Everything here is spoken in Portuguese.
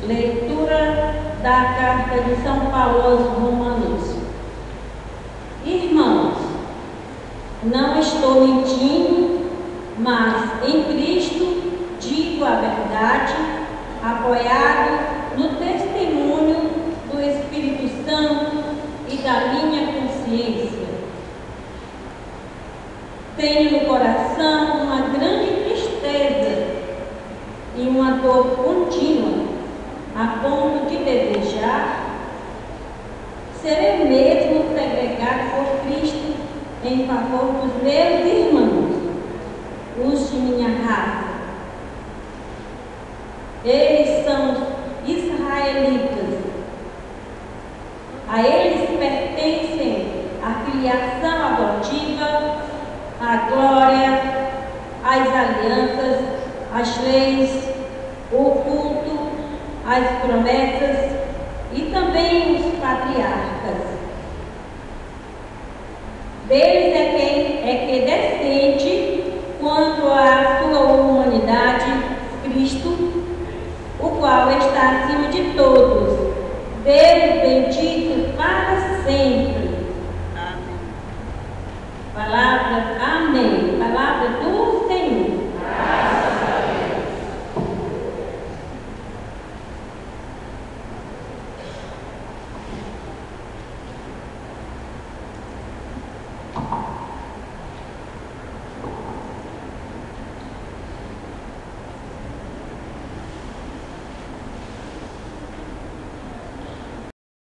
Leitura da carta de São Paulo aos Romanos. Irmãos, não estou mentindo, mas em Cristo digo a verdade, apoiado no testemunho do Espírito Santo e da minha consciência. Tenho no coração uma grande tristeza e uma dor contínua, a ponto de desejar ser eu mesmo segregado por Cristo em favor dos meus irmãos, os de minha raça. Eles são israelitas. A eles pertencem a filiação adotiva, a glória, as alianças, as leis, o culto, as promessas e também os patriarcas. Deles é que descende quanto à sua